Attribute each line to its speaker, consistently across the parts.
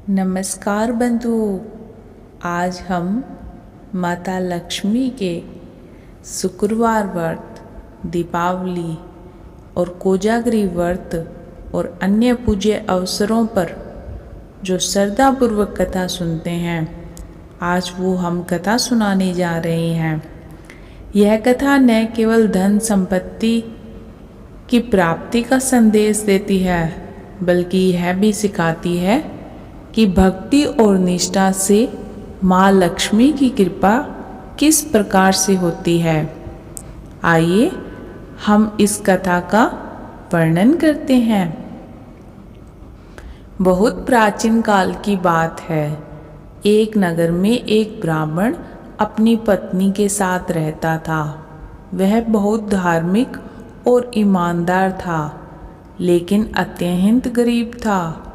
Speaker 1: नमस्कार बंधु। आज हम माता लक्ष्मी के शुक्रवार व्रत, दीपावली और कोजागरी व्रत और अन्य पूज्य अवसरों पर जो श्रद्धापूर्वक कथा सुनते हैं, आज वो हम कथा सुनाने जा रहे हैं। यह कथा न केवल धन संपत्ति की प्राप्ति का संदेश देती है, बल्कि यह भी सिखाती है कि भक्ति और निष्ठा से माँ लक्ष्मी की कृपा किस प्रकार से होती है। आइए हम इस कथा का वर्णन करते हैं। बहुत प्राचीन काल की बात है। एक नगर में एक ब्राह्मण अपनी पत्नी के साथ रहता था। वह बहुत धार्मिक और ईमानदार था, लेकिन अत्यंत गरीब था।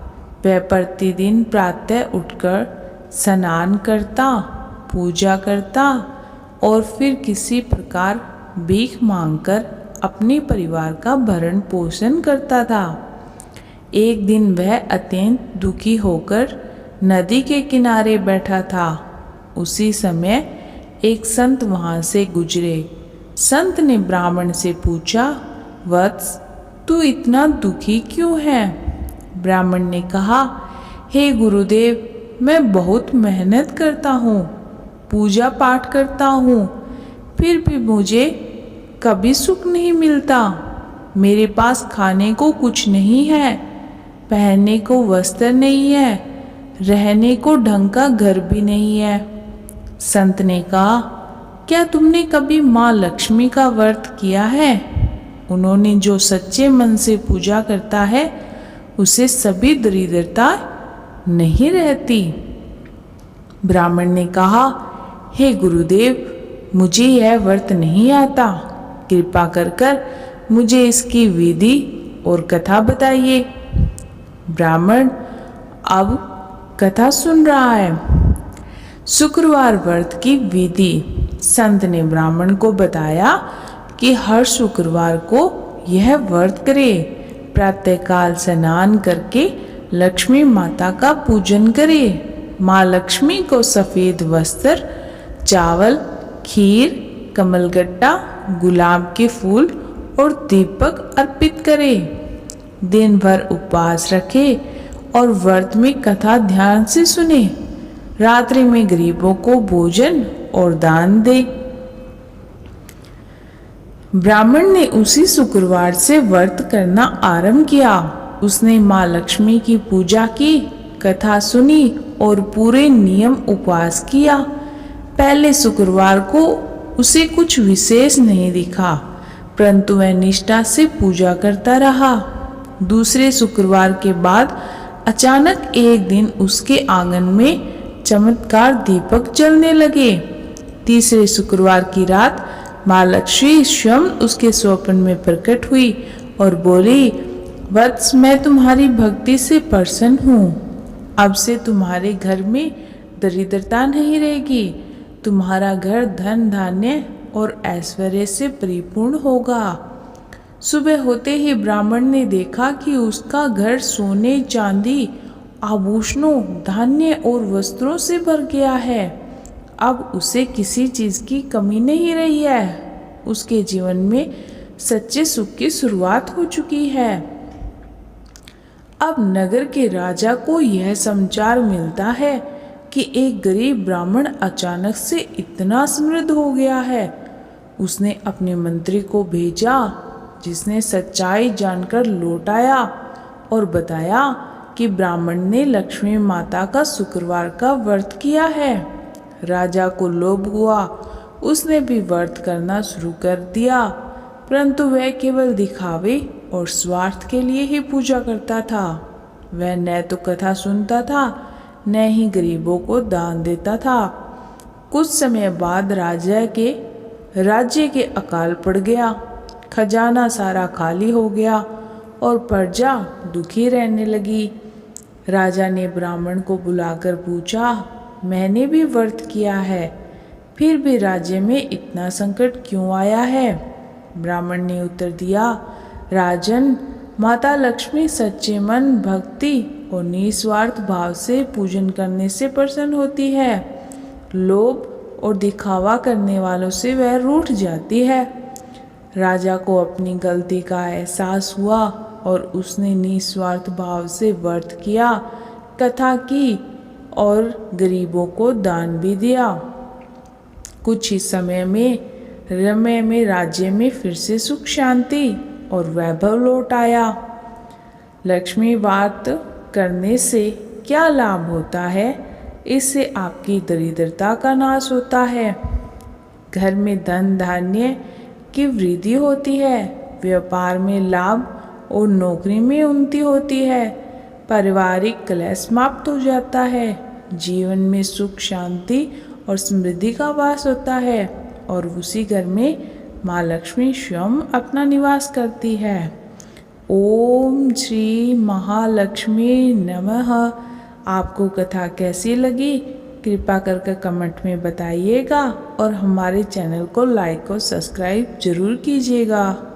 Speaker 1: वह प्रतिदिन प्रातः उठकर स्नान करता, पूजा करता और फिर किसी प्रकार भीख मांगकर अपने परिवार का भरण पोषण करता था। एक दिन वह अत्यंत दुखी होकर नदी के किनारे बैठा था। उसी समय एक संत वहां से गुजरे। संत ने ब्राह्मण से पूछा, वत्स, तू इतना दुखी क्यों है? ब्राह्मण ने कहा, हे गुरुदेव, मैं बहुत मेहनत करता हूँ, पूजा पाठ करता हूँ, फिर भी मुझे कभी सुख नहीं मिलता। मेरे पास खाने को कुछ नहीं है, पहनने को वस्त्र नहीं है, रहने को ढंग का घर भी नहीं है। संत ने कहा, क्या तुमने कभी माँ लक्ष्मी का व्रत किया है? उन्होंने जो सच्चे मन से पूजा करता है उसे सभी दरिद्रता नहीं रहती। ब्राह्मण ने कहा, हे गुरुदेव, मुझे यह व्रत नहीं आता, कृपा कर मुझे इसकी विधि और कथा बताइए। ब्राह्मण अब कथा सुन रहा है। शुक्रवार व्रत की विधि। संत ने ब्राह्मण को बताया कि हर शुक्रवार को यह व्रत करे। प्रातःकाल स्नान करके लक्ष्मी माता का पूजन करे। माँ लक्ष्मी को सफ़ेद वस्त्र, चावल, खीर, कमलगट्टा, गुलाब के फूल और दीपक अर्पित करे। दिन भर उपवास रखे और व्रत में कथा ध्यान से सुने। रात्रि में गरीबों को भोजन और दान दे। ब्राह्मण ने उसी शुक्रवार से व्रत करना आरंभ किया। उसने माँ लक्ष्मी की पूजा की, कथा सुनी और पूरे नियम उपवास किया। पहले शुक्रवार को उसे कुछ विशेष नहीं दिखा, परंतु वह निष्ठा से पूजा करता रहा। दूसरे शुक्रवार के बाद अचानक एक दिन उसके आंगन में चमत्कार दीपक जलने लगे। तीसरे शुक्रवार की रात माँ लक्ष्मी स्वयं उसके स्वप्न में प्रकट हुई और बोली, वत्स, मैं तुम्हारी भक्ति से प्रसन्न हूँ। अब से तुम्हारे घर में दरिद्रता नहीं रहेगी। तुम्हारा घर धन धान्य और ऐश्वर्य से परिपूर्ण होगा। सुबह होते ही ब्राह्मण ने देखा कि उसका घर सोने, चांदी, आभूषणों, धान्य और वस्त्रों से भर गया है। अब उसे किसी चीज की कमी नहीं रही है। उसके जीवन में सच्चे सुख की शुरुआत हो चुकी है। अब नगर के राजा को यह समाचार मिलता है कि एक गरीब ब्राह्मण अचानक से इतना समृद्ध हो गया है। उसने अपने मंत्री को भेजा, जिसने सच्चाई जानकर लौट आया और बताया कि ब्राह्मण ने लक्ष्मी माता का शुक्रवार का व्रत किया है। राजा को लोभ हुआ। उसने भी व्रत करना शुरू कर दिया, परंतु वह केवल दिखावे और स्वार्थ के लिए ही पूजा करता था। वह न तो कथा सुनता था, न ही गरीबों को दान देता था। कुछ समय बाद राज्य के अकाल पड़ गया। खजाना सारा खाली हो गया और प्रजा दुखी रहने लगी। राजा ने ब्राह्मण को बुलाकर पूछा, मैंने भी व्रत किया है, फिर भी राज्य में इतना संकट क्यों आया है? ब्राह्मण ने उत्तर दिया, राजन, माता लक्ष्मी सच्चे मन, भक्ति और निस्वार्थ भाव से पूजन करने से प्रसन्न होती है। लोभ और दिखावा करने वालों से वह रूठ जाती है। राजा को अपनी गलती का एहसास हुआ और उसने निस्वार्थ भाव से व्रत किया, कथा की और गरीबों को दान भी दिया। कुछ ही समय में रम्य में राज्य में फिर से सुख शांति और वैभव लौट आया। लक्ष्मी व्रत करने से क्या लाभ होता है? इससे आपकी दरिद्रता का नाश होता है, घर में धन धान्य की वृद्धि होती है, व्यापार में लाभ और नौकरी में उन्नति होती है, पारिवारिक कलह समाप्त हो जाता है, जीवन में सुख शांति और समृद्धि का वास होता है और उसी घर में माँ लक्ष्मी स्वयं अपना निवास करती है। ओम श्री महालक्ष्मी नमः। आपको कथा कैसी लगी कृपा करके कमेंट में बताइएगा और हमारे चैनल को लाइक और सब्सक्राइब जरूर कीजिएगा।